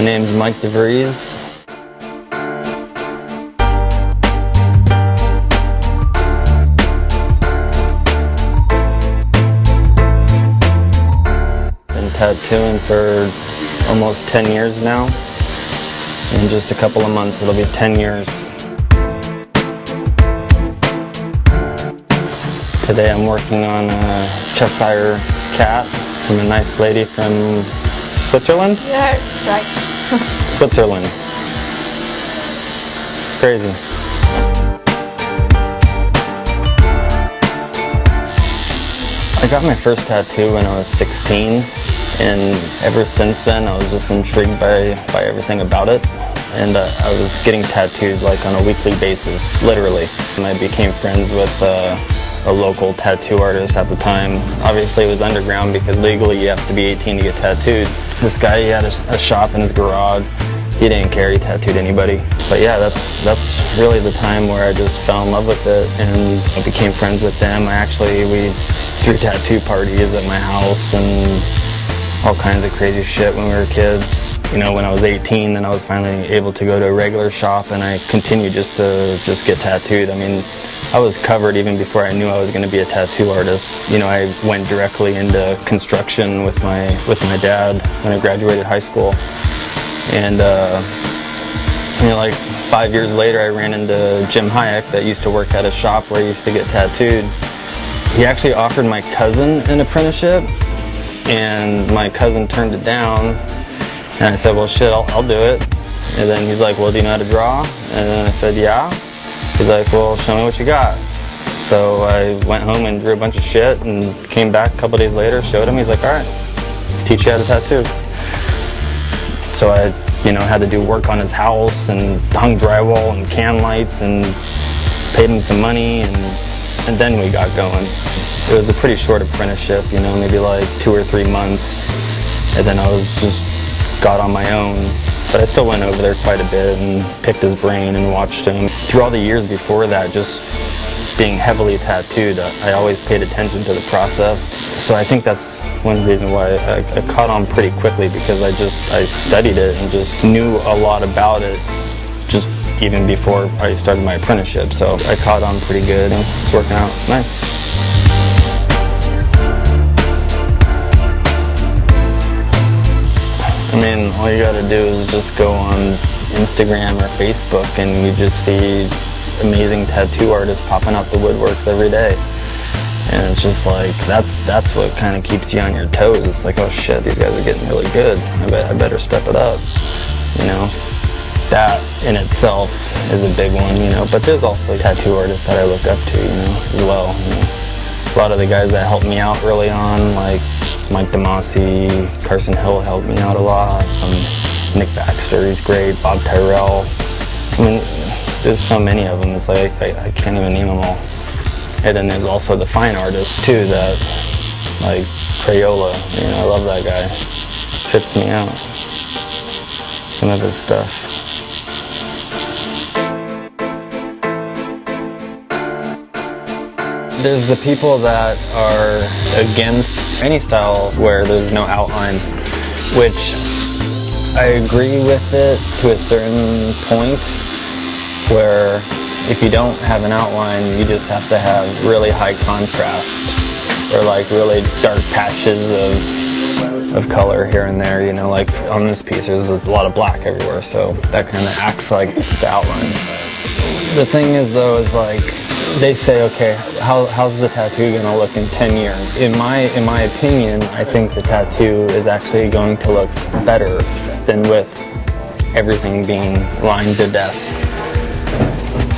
My name's Mike DeVries. Been tattooing for almost 10 years now. In just a couple of months it'll be 10 years. Today I'm working on a Cheshire cat from a nice lady from Switzerland? Yeah, right. Switzerland. It's crazy. I got my first tattoo when I was 16, and ever since then I was just intrigued by everything about it. And I was getting tattooed like on a weekly basis, literally. And I became friends with a local tattoo artist at the time. Obviously it was underground because legally you have to be 18 to get tattooed. This guy, he had a shop in his garage. He didn't care, he tattooed anybody. But yeah, that's really the time where I just fell in love with it and I became friends with them. We threw tattoo parties at my house and all kinds of crazy shit when we were kids. You know, when I was 18, then I was finally able to go to a regular shop and I continued just to get tattooed. I mean, I was covered even before I knew I was going to be a tattoo artist. You know, I went directly into construction with my dad when I graduated high school. And you know, like 5 years later, I ran into Jim Hayek that used to work at a shop where I used to get tattooed. He actually offered my cousin an apprenticeship, and my cousin turned it down. And I said, well, shit, I'll do it. And then he's like, well, do you know how to draw? And then I said, yeah. He's like, well, show me what you got. So I went home and drew a bunch of shit and came back a couple days later, showed him. He's like, all right, let's teach you how to tattoo. So I, you know, had to do work on his house and hung drywall and can lights and paid him some money and then we got going. It was a pretty short apprenticeship, you know, maybe like 2 or 3 months. And then I was just got on my own, but I still went over there quite a bit and picked his brain and watched him. Through all the years before that, just being heavily tattooed, I always paid attention to the process. So I think that's one reason why I caught on pretty quickly, because I studied it and just knew a lot about it just even before I started my apprenticeship. So I caught on pretty good and it's working out nice. I mean, all you gotta do is just go on Instagram or Facebook and you just see amazing tattoo artists popping out the woodworks every day. And it's just like, that's what kind of keeps you on your toes. It's like, oh shit, these guys are getting really good. I better step it up, you know? That in itself is a big one, you know? But there's also tattoo artists that I look up to, you know, as well. You know? A lot of the guys that helped me out early on, like Mike DeMasi, Carson Hill helped me out a lot. Nick Baxter, he's great. Bob Tyrell. I mean, there's so many of them. It's like I can't even name them all. And then there's also the fine artists too, that like Crayola. You know, I love that guy. Trips me out. Some of his stuff. There's the people that are against any style where there's no outline, which I agree with it to a certain point, where if you don't have an outline, you just have to have really high contrast or like really dark patches of color here and there, you know, like on this piece there's a lot of black everywhere, so that kind of acts like the outline. The thing is though, is like, they say, okay, how's the tattoo going to look in 10 years? In my opinion, I think the tattoo is actually going to look better than with everything being lined to death.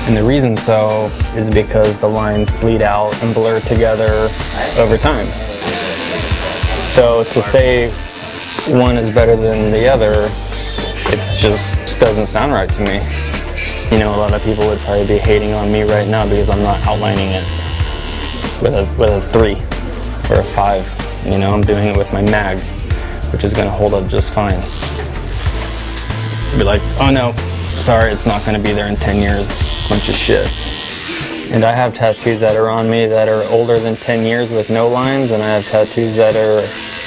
And the reason so is because the lines bleed out and blur together over time. So to say one is better than the other, it just doesn't sound right to me. You know, a lot of people would probably be hating on me right now because I'm not outlining it with a 3 or a 5. You know, I'm doing it with my mag, which is going to hold up just fine. You'd be like, oh no, sorry, it's not going to be there in 10 years. Bunch of shit. And I have tattoos that are on me that are older than 10 years with no lines, and I have tattoos that are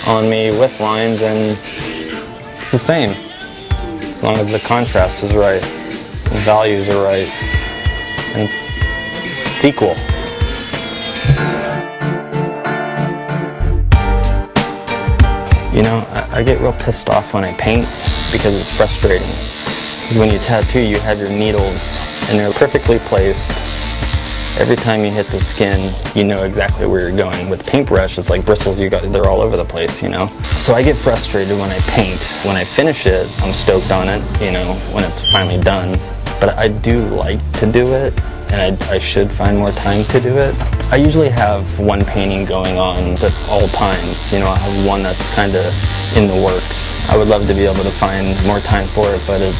on me with lines, and it's the same. as long as the contrast is right, the values are right, and it's equal. You know, I get real pissed off when I paint because it's frustrating. Because when you tattoo, you have your needles and they're perfectly placed. Every time you hit the skin, you know exactly where you're going. With paintbrush, it's like bristles, they're all over the place, you know? So I get frustrated when I paint. When I finish it, I'm stoked on it, you know, when it's finally done. But I do like to do it, and I should find more time to do it. I usually have one painting going on at all times. You know, I have one that's kind of in the works. I would love to be able to find more time for it, but it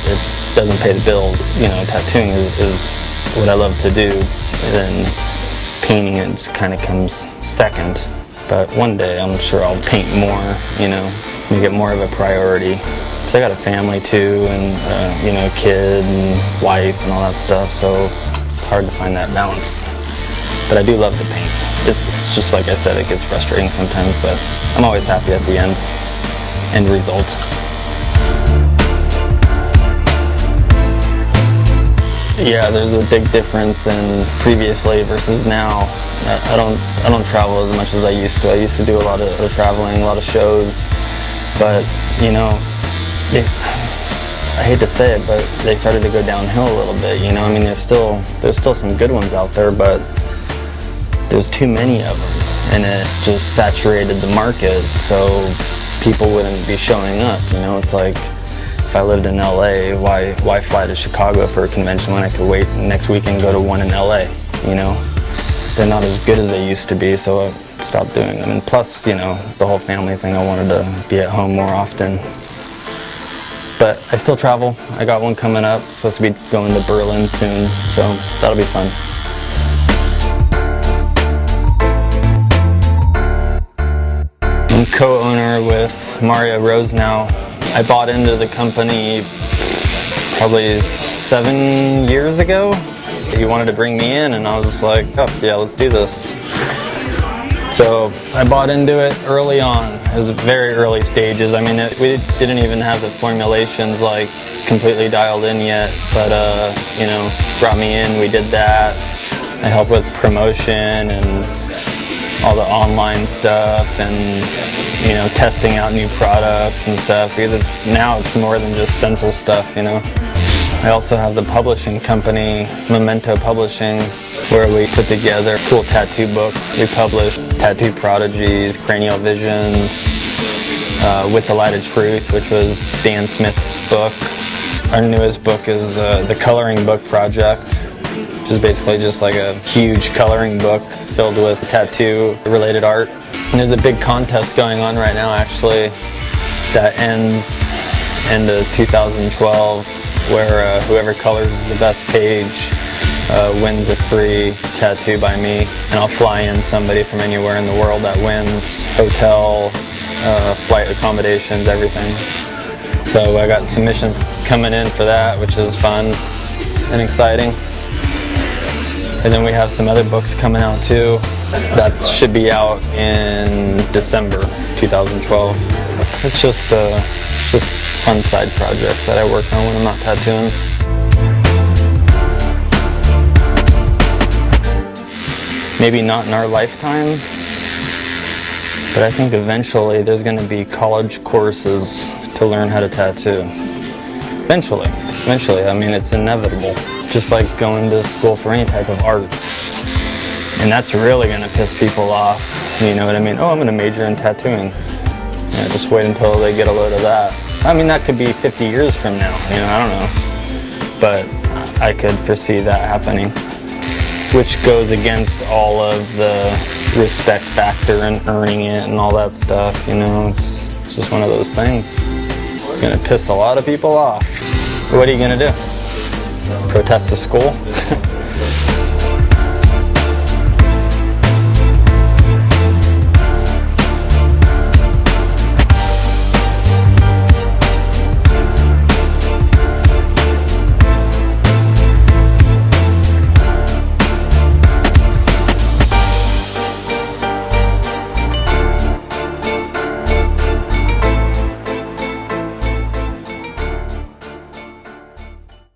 doesn't pay the bills. You know, tattooing is what I love to do, and then painting it just kind of comes second. But one day I'm sure I'll paint more, you know, make it more of a priority. Because I got a family too, and you know, a kid and wife and all that stuff, so it's hard to find that balance. But I do love to paint. It's just like I said, it gets frustrating sometimes, but I'm always happy at the end result. Yeah, there's a big difference in previously versus now. I don't travel as much as I used to. I used to do a lot of traveling, a lot of shows, but you know, I hate to say it, but they started to go downhill a little bit. You know, I mean, there's still some good ones out there, but there's too many of them, and it just saturated the market, so people wouldn't be showing up. You know, it's like if I lived in LA, why fly to Chicago for a convention when I could wait next week and go to one in LA? You know, they're not as good as they used to be, so I stopped doing them. And plus, you know, the whole family thing, I wanted to be at home more often. But I still travel. I got one coming up, supposed to be going to Berlin soon, so that'll be fun. I'm co-owner with Mario Rose now. I bought into the company probably 7 years ago. He wanted to bring me in, and I was just like, oh yeah, let's do this. So I bought into it early on. It was very early stages. I mean, we didn't even have the formulations like completely dialed in yet, but you know, brought me in, we did that. I helped with promotion and all the online stuff, and you know, testing out new products and stuff, because now it's more than just stencil stuff, you know. I also have the publishing company, Memento Publishing, where we put together cool tattoo books. We publish Tattoo Prodigies, Cranial Visions, With the Light of Truth, which was Dan Smith's book. Our newest book is the Coloring Book Project, which is basically just like a huge coloring book filled with tattoo-related art. And there's a big contest going on right now, actually, that ends into 2012, where whoever colors the best page wins a free tattoo by me. And I'll fly in somebody from anywhere in the world that wins, hotel, flight accommodations, everything. So I got submissions coming in for that, which is fun and exciting. And then we have some other books coming out too. That should be out in December 2012. It's just fun side projects that I work on when I'm not tattooing. Maybe not in our lifetime, but I think eventually there's going to be college courses to learn how to tattoo. Eventually, I mean, it's inevitable. Just like going to school for any type of art. And that's really going to piss people off, you know what I mean? Oh, I'm going to major in tattooing. Yeah, just wait until they get a load of that. I mean, that could be 50 years from now, you know, I don't know. But I could foresee that happening, which goes against all of the respect factor and earning it and all that stuff, you know. It's just one of those things. It's going to piss a lot of people off. What are you going to do? Protest the school?